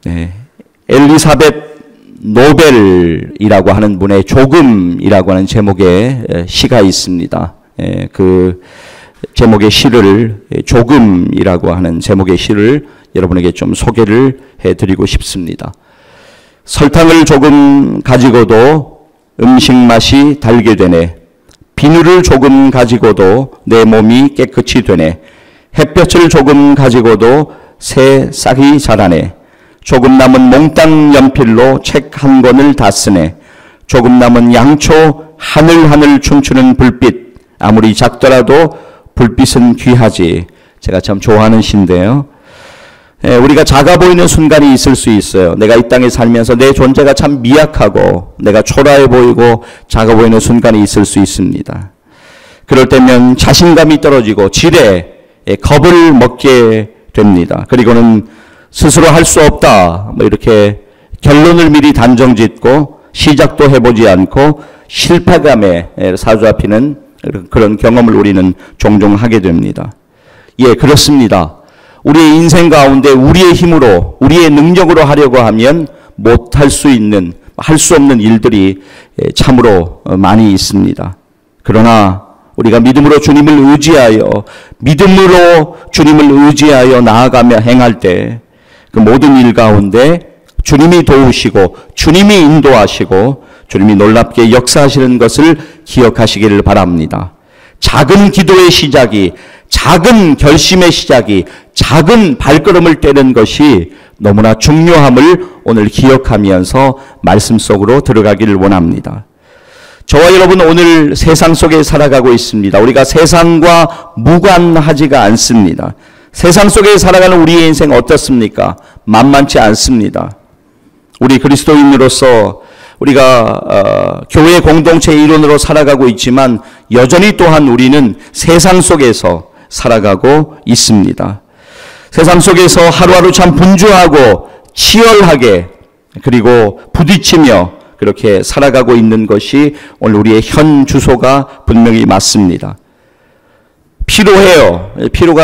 네. 엘리사벳 노벨이라고 하는 분의 조금이라고 하는 제목의 시가 있습니다. 그 제목의 시를, 조금이라고 하는 제목의 시를 여러분에게 좀 소개를 해드리고 싶습니다. 설탕을 조금 가지고도 음식 맛이 달게 되네. 비누를 조금 가지고도 내 몸이 깨끗이 되네. 햇볕을 조금 가지고도 새 싹이 자라네. 조금 남은 몽땅 연필로 책 한 권을 다 쓰네. 조금 남은 양초 하늘하늘 춤추는 불빛. 아무리 작더라도 불빛은 귀하지. 제가 참 좋아하는 시인데요. 우리가 작아 보이는 순간이 있을 수 있어요. 내가 이 땅에 살면서 내 존재가 참 미약하고 내가 초라해 보이고 작아 보이는 순간이 있을 수 있습니다. 그럴 때면 자신감이 떨어지고 지레 겁을 먹게 됩니다. 그리고는 스스로 할 수 없다, 이렇게 결론을 미리 단정짓고 시작도 해보지 않고 실패감에 사로잡히는 그런 경험을 우리는 종종 하게 됩니다. 예, 그렇습니다. 우리의 인생 가운데 우리의 힘으로, 우리의 능력으로 하려고 하면 못할 수 있는, 할 수 없는 일들이 참으로 많이 있습니다. 그러나 우리가 믿음으로 주님을 의지하여 나아가며 행할 때 그 모든 일 가운데 주님이 도우시고 주님이 인도하시고 주님이 놀랍게 역사하시는 것을 기억하시기를 바랍니다. 작은 기도의 시작이, 작은 결심의 시작이, 작은 발걸음을 떼는 것이 너무나 중요함을 오늘 기억하면서 말씀 속으로 들어가기를 원합니다. 저와 여러분 오늘 세상 속에 살아가고 있습니다. 우리가 세상과 무관하지가 않습니다. 세상 속에 살아가는 우리의 인생 어떻습니까? 만만치 않습니다. 우리 그리스도인으로서 우리가 교회 공동체의 일원으로 살아가고 있지만 여전히 또한 우리는 세상 속에서 살아가고 있습니다. 세상 속에서 하루하루 참 분주하고 치열하게 그리고 부딪히며 그렇게 살아가고 있는 것이 오늘 우리의 현 주소가 분명히 맞습니다. 피로해요.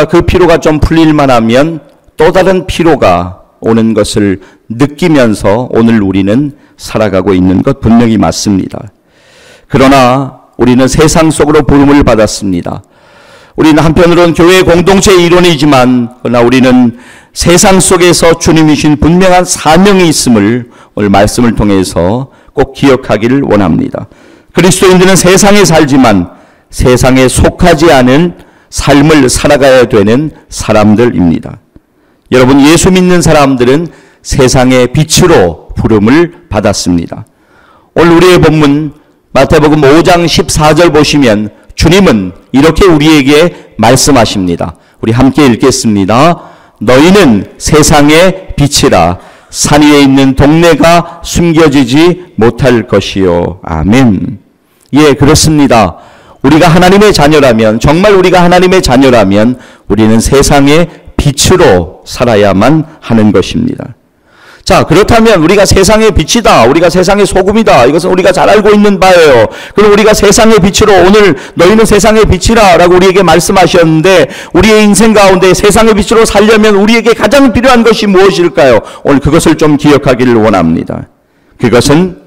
그 피로가 좀 풀릴만 하면 또 다른 피로가 오는 것을 느끼면서 오늘 우리는 살아가고 있는 것 분명히 맞습니다. 그러나 우리는 세상 속으로 부름을 받았습니다. 우리는 한편으로는 교회 공동체의 일원이지만 그러나 우리는 세상 속에서 주님이 주신 분명한 사명이 있음을 오늘 말씀을 통해서 꼭 기억하기를 원합니다. 그리스도인들은 세상에 살지만 세상에 속하지 않은 삶을 살아가야 되는 사람들입니다. 여러분, 예수 믿는 사람들은 세상의 빛으로 부름을 받았습니다. 오늘 우리의 본문 마태복음 5장 14절 보시면 주님은 이렇게 우리에게 말씀하십니다. 우리 함께 읽겠습니다. 너희는 세상의 빛이라. 산 위에 있는 동네가 숨겨지지 못할 것이요. 아멘. 예, 그렇습니다. 우리가 하나님의 자녀라면, 정말 우리가 하나님의 자녀라면 우리는 세상의 빛으로 살아야만 하는 것입니다. 자, 그렇다면 우리가 세상의 빛이다, 우리가 세상의 소금이다, 이것은 우리가 잘 알고 있는 바예요. 그럼 우리가 세상의 빛으로, 오늘 너희는 세상의 빛이라 라고 우리에게 말씀하셨는데 우리의 인생 가운데 세상의 빛으로 살려면 우리에게 가장 필요한 것이 무엇일까요? 오늘 그것을 좀 기억하기를 원합니다. 그것은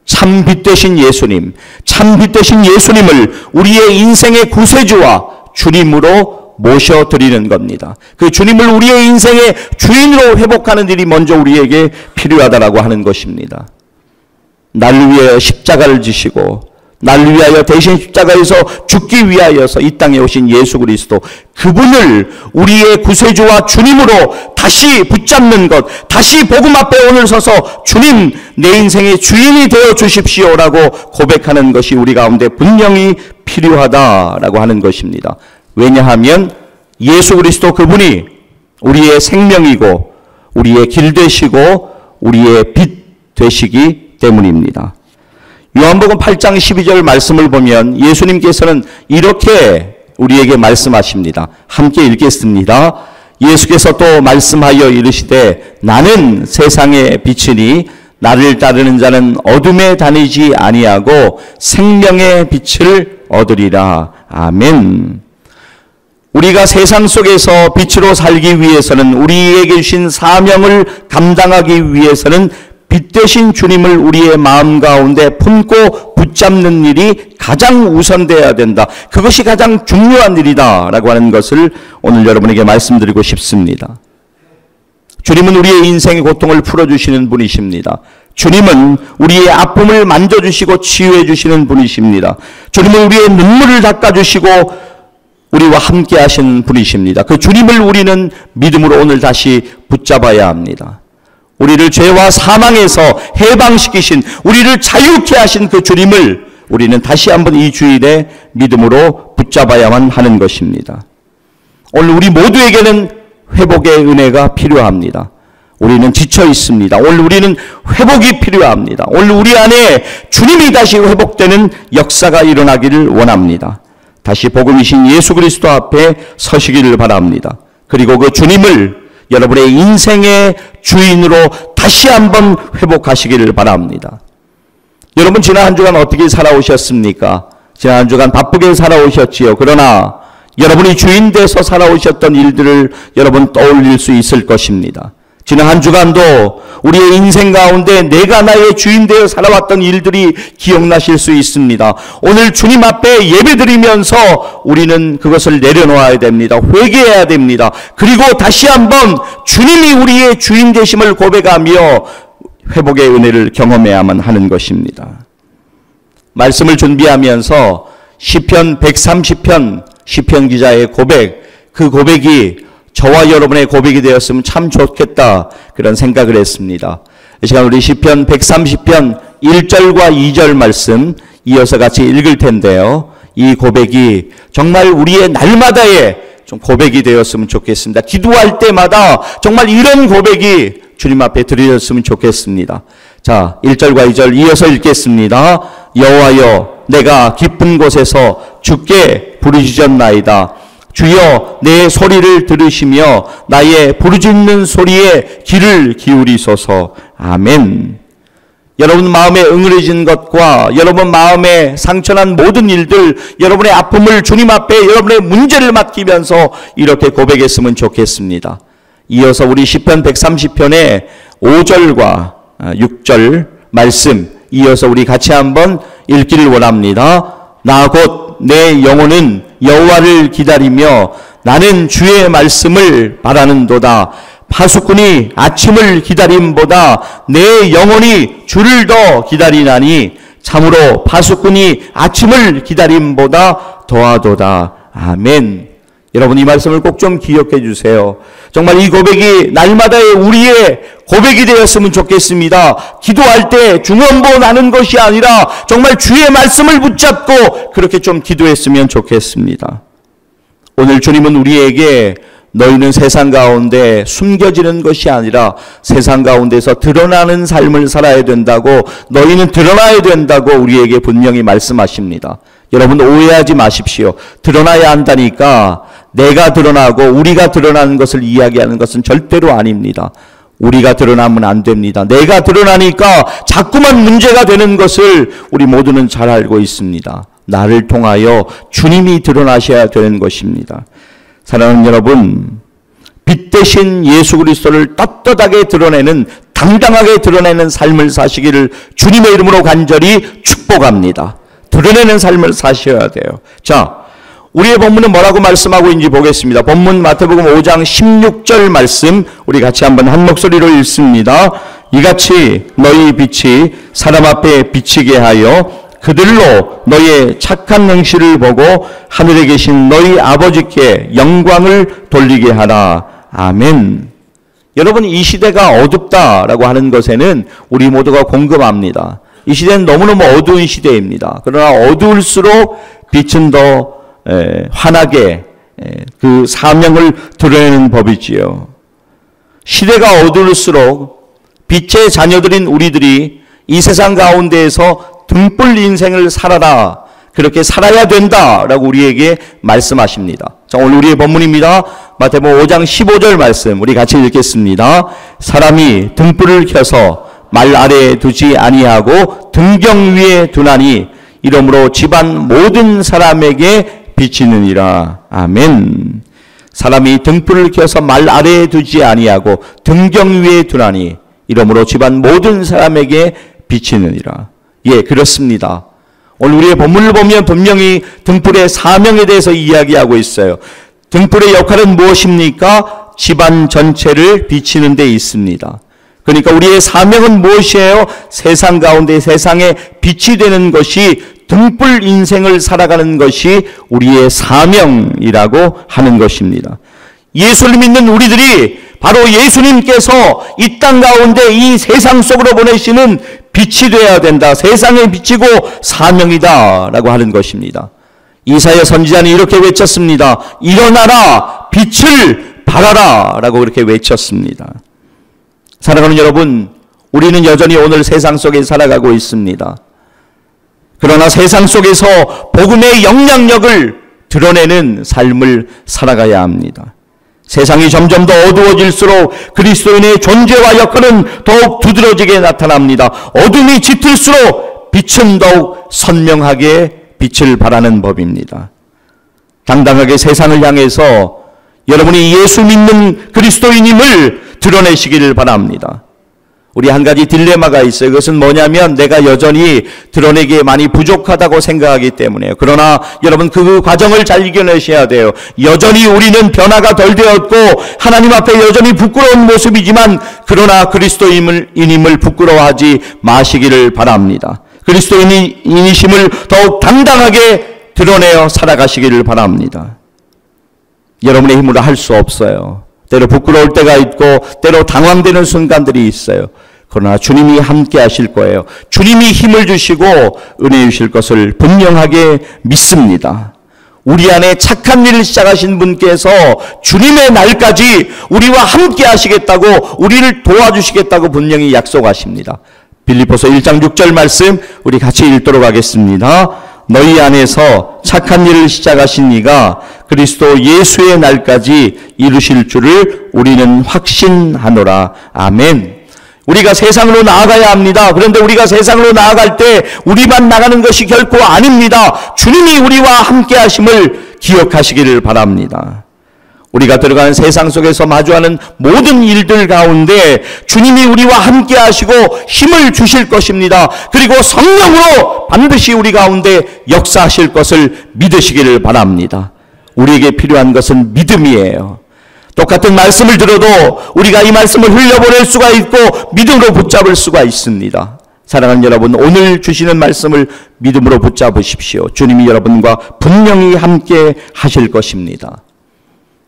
참 빛 되신 예수님, 참 빛 되신 예수님을 우리의 인생의 구세주와 주님으로 모셔드리는 겁니다. 그 주님을 우리의 인생의 주인으로 회복하는 일이 먼저 우리에게 필요하다라고 하는 것입니다. 나를 위하여 십자가를 지시고 나를 위하여 대신 십자가에서 죽기 위하여서 이 땅에 오신 예수 그리스도, 그분을 우리의 구세주와 주님으로 다시 붙잡는 것, 다시 복음 앞에 오늘 서서 주님, 내 인생의 주인이 되어 주십시오라고 고백하는 것이 우리 가운데 분명히 필요하다라고 하는 것입니다. 왜냐하면 예수 그리스도 그분이 우리의 생명이고 우리의 길 되시고 우리의 빛 되시기 때문입니다. 요한복음 8장 12절 말씀을 보면 예수님께서는 이렇게 우리에게 말씀하십니다. 함께 읽겠습니다. 예수께서 또 말씀하여 이르시되 나는 세상의 빛이니 나를 따르는 자는 어둠에 다니지 아니하고 생명의 빛을 얻으리라. 아멘. 우리가 세상 속에서 빛으로 살기 위해서는, 우리에게 주신 사명을 감당하기 위해서는 빛 대신 주님을 우리의 마음 가운데 품고 붙잡는 일이 가장 우선되어야 된다. 그것이 가장 중요한 일이다 라고 하는 것을 오늘 여러분에게 말씀드리고 싶습니다. 주님은 우리의 인생의 고통을 풀어주시는 분이십니다. 주님은 우리의 아픔을 만져주시고 치유해 주시는 분이십니다. 주님은 우리의 눈물을 닦아주시고 우리와 함께 하시는 분이십니다. 그 주님을 우리는 믿음으로 오늘 다시 붙잡아야 합니다. 우리를 죄와 사망에서 해방시키신, 우리를 자유케 하신 그 주님을 우리는 다시 한번 이 주일에 믿음으로 붙잡아야만 하는 것입니다. 오늘 우리 모두에게는 회복의 은혜가 필요합니다. 우리는 지쳐 있습니다. 오늘 우리는 회복이 필요합니다. 오늘 우리 안에 주님이 다시 회복되는 역사가 일어나기를 원합니다. 다시 복음이신 예수 그리스도 앞에 서시기를 바랍니다. 그리고 그 주님을 여러분의 인생의 주인으로 다시 한번 회복하시기를 바랍니다. 여러분, 지난 한 주간 어떻게 살아오셨습니까? 지난 한 주간 바쁘게 살아오셨지요. 그러나 여러분이 주인 돼서 살아오셨던 일들을 여러분 떠올릴 수 있을 것입니다. 지난 한 주간도 우리의 인생 가운데 내가 나의 주인 되어 살아왔던 일들이 기억나실 수 있습니다. 오늘 주님 앞에 예배드리면서 우리는 그것을 내려놓아야 됩니다. 회개해야 됩니다. 그리고 다시 한번 주님이 우리의 주인 되심을 고백하며 회복의 은혜를 경험해야만 하는 것입니다. 말씀을 준비하면서 시편 130편 시편 기자의 고백, 그 고백이 저와 여러분의 고백이 되었으면 참 좋겠다, 그런 생각을 했습니다. 이 시간 우리 시편 130편 1절과 2절 말씀 이어서 같이 읽을 텐데요. 이 고백이 정말 우리의 날마다의 좀 고백이 되었으면 좋겠습니다. 기도할 때마다 정말 이런 고백이 주님 앞에 드려졌으면 좋겠습니다. 자, 1절과 2절 이어서 읽겠습니다. 여호와여, 내가 깊은 곳에서 주께 부르짖었나이다. 주여, 내 소리를 들으시며 나의 부르짖는 소리에 귀를 기울이소서. 아멘. 여러분 마음에 응어리진 것과 여러분 마음에 상처난 모든 일들, 여러분의 아픔을 주님 앞에 여러분의 문제를 맡기면서 이렇게 고백했으면 좋겠습니다. 이어서 우리 시편 130편의 5절과 6절 말씀 이어서 우리 같이 한번 읽기를 원합니다. 나 곧 내 영혼은 여호와를 기다리며 나는 주의 말씀을 바라는도다. 파수꾼이 아침을 기다림보다 내 영혼이 주를 더 기다리나니 참으로 파수꾼이 아침을 기다림보다 더하도다. 아멘. 여러분, 이 말씀을 꼭 좀 기억해 주세요. 정말 이 고백이 날마다의 우리의 고백이 되었으면 좋겠습니다. 기도할 때 중언부 나는 것이 아니라 정말 주의 말씀을 붙잡고 그렇게 좀 기도했으면 좋겠습니다. 오늘 주님은 우리에게 너희는 세상 가운데 숨겨지는 것이 아니라 세상 가운데서 드러나는 삶을 살아야 된다고, 너희는 드러나야 된다고 우리에게 분명히 말씀하십니다. 여러분, 오해하지 마십시오. 드러나야 한다니까 내가 드러나고 우리가 드러나는 것을 이야기하는 것은 절대로 아닙니다. 우리가 드러나면 안 됩니다. 내가 드러나니까 자꾸만 문제가 되는 것을 우리 모두는 잘 알고 있습니다. 나를 통하여 주님이 드러나셔야 되는 것입니다. 사랑하는 여러분, 빛 대신 예수 그리스도를 떳떳하게 드러내는, 당당하게 드러내는 삶을 사시기를 주님의 이름으로 간절히 축복합니다. 드러내는 삶을 사셔야 돼요. 자, 우리의 본문은 뭐라고 말씀하고 있는지 보겠습니다. 본문 마태복음 5장 16절 말씀 우리 같이 한번 한 목소리로 읽습니다. 이같이 너희 빛이 사람 앞에 비치게 하여 그들로 너희의 착한 행실을 보고 하늘에 계신 너희 아버지께 영광을 돌리게 하라. 아멘. 여러분, 이 시대가 어둡다라고 하는 것에는 우리 모두가 공감합니다. 이 시대는 너무너무 어두운 시대입니다. 그러나 어두울수록 빛은 더 환하게 그 사명을 드러내는 법이지요. 시대가 어두울수록 빛의 자녀들인 우리들이 이 세상 가운데에서 등불 인생을 살아라, 그렇게 살아야 된다라고 우리에게 말씀하십니다. 자, 오늘 우리의 본문입니다. 마태복음 5장 15절 말씀 우리 같이 읽겠습니다. 사람이 등불을 켜서 말 아래에 두지 아니하고 등경 위에 두나니 이러므로 집안 모든 사람에게 비치느니라. 아멘. 사람이 등불을 켜서 말 아래에 두지 아니하고 등경 위에 두나니 이러므로 집안 모든 사람에게 비치느니라. 예, 그렇습니다. 오늘 우리의 본문을 보면 분명히 등불의 사명에 대해서 이야기하고 있어요. 등불의 역할은 무엇입니까? 집안 전체를 비치는 데 있습니다. 그러니까 우리의 사명은 무엇이에요? 세상 가운데 세상에 빛이 되는 것이 등불 인생을 살아가는 것이 우리의 사명이라고 하는 것입니다. 예수를 믿는 우리들이 바로 예수님께서 이 땅 가운데 이 세상 속으로 보내시는 빛이 되어야 된다. 세상에 비치고 사명이다 라고 하는 것입니다. 이사야 선지자는 이렇게 외쳤습니다. 일어나라, 빛을 발하라 라고 그렇게 외쳤습니다. 사랑하는 여러분, 우리는 여전히 오늘 세상 속에 살아가고 있습니다. 그러나 세상 속에서 복음의 영향력을 드러내는 삶을 살아가야 합니다. 세상이 점점 더 어두워질수록 그리스도인의 존재와 역할은 더욱 두드러지게 나타납니다. 어둠이 짙을수록 빛은 더욱 선명하게 빛을 발하는 법입니다. 당당하게 세상을 향해서 여러분이 예수 믿는 그리스도인임을 드러내시기를 바랍니다. 우리 한 가지 딜레마가 있어요. 그것은 뭐냐면 내가 여전히 드러내기에 많이 부족하다고 생각하기 때문에요. 그러나 여러분 그 과정을 잘 이겨내셔야 돼요. 여전히 우리는 변화가 덜 되었고 하나님 앞에 여전히 부끄러운 모습이지만 그러나 그리스도인임을 부끄러워하지 마시기를 바랍니다. 그리스도인이심을 더욱 당당하게 드러내어 살아가시기를 바랍니다. 여러분의 힘으로 할 수 없어요. 때로 부끄러울 때가 있고 때로 당황되는 순간들이 있어요. 그러나 주님이 함께 하실 거예요. 주님이 힘을 주시고 은혜 주실 것을 분명하게 믿습니다. 우리 안에 착한 일을 시작하신 분께서 주님의 날까지 우리와 함께 하시겠다고, 우리를 도와주시겠다고 분명히 약속하십니다. 빌립보서 1장 6절 말씀 우리 같이 읽도록 하겠습니다. 너희 안에서 착한 일을 시작하신 이가 그리스도 예수의 날까지 이루실 줄을 우리는 확신하노라. 아멘. 우리가 세상으로 나아가야 합니다. 그런데 우리가 세상으로 나아갈 때 우리만 나가는 것이 결코 아닙니다. 주님이 우리와 함께 하심을 기억하시기를 바랍니다. 우리가 들어가는 세상 속에서 마주하는 모든 일들 가운데 주님이 우리와 함께 하시고 힘을 주실 것입니다. 그리고 성령으로 반드시 우리 가운데 역사하실 것을 믿으시기를 바랍니다. 우리에게 필요한 것은 믿음이에요. 똑같은 말씀을 들어도 우리가 이 말씀을 흘려보낼 수가 있고 믿음으로 붙잡을 수가 있습니다. 사랑하는 여러분, 오늘 주시는 말씀을 믿음으로 붙잡으십시오. 주님이 여러분과 분명히 함께 하실 것입니다.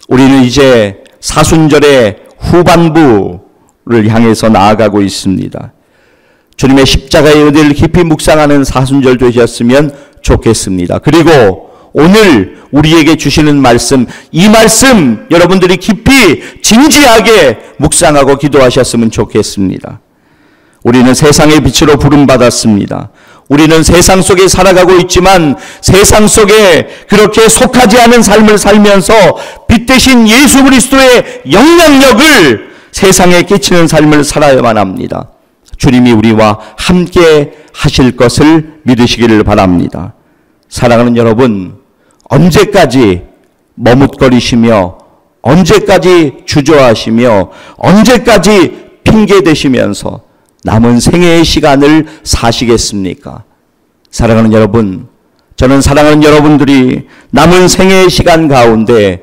우리는 이제 사순절의 후반부를 향해서 나아가고 있습니다. 주님의 십자가의 은혜를 깊이 묵상하는 사순절 되셨으면 좋겠습니다. 그리고 오늘 우리에게 주시는 말씀, 이 말씀 여러분들이 깊이 진지하게 묵상하고 기도하셨으면 좋겠습니다. 우리는 세상의 빛으로 부름받았습니다. 우리는 세상 속에 살아가고 있지만 세상 속에 그렇게 속하지 않은 삶을 살면서 빛 대신 예수 그리스도의 영향력을 세상에 끼치는 삶을 살아야만 합니다. 주님이 우리와 함께 하실 것을 믿으시기를 바랍니다. 사랑하는 여러분, 언제까지 머뭇거리시며 언제까지 주저하시며 언제까지 핑계대시면서 남은 생애의 시간을 사시겠습니까? 사랑하는 여러분, 저는 사랑하는 여러분들이 남은 생애의 시간 가운데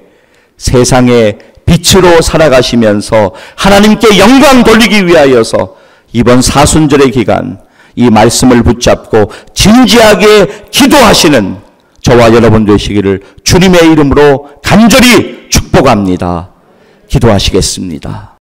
세상의 빛으로 살아가시면서 하나님께 영광 돌리기 위하여서 이번 사순절의 기간 이 말씀을 붙잡고 진지하게 기도하시는 저와 여러분 되시기를 주님의 이름으로 간절히 축복합니다. 기도하시겠습니다.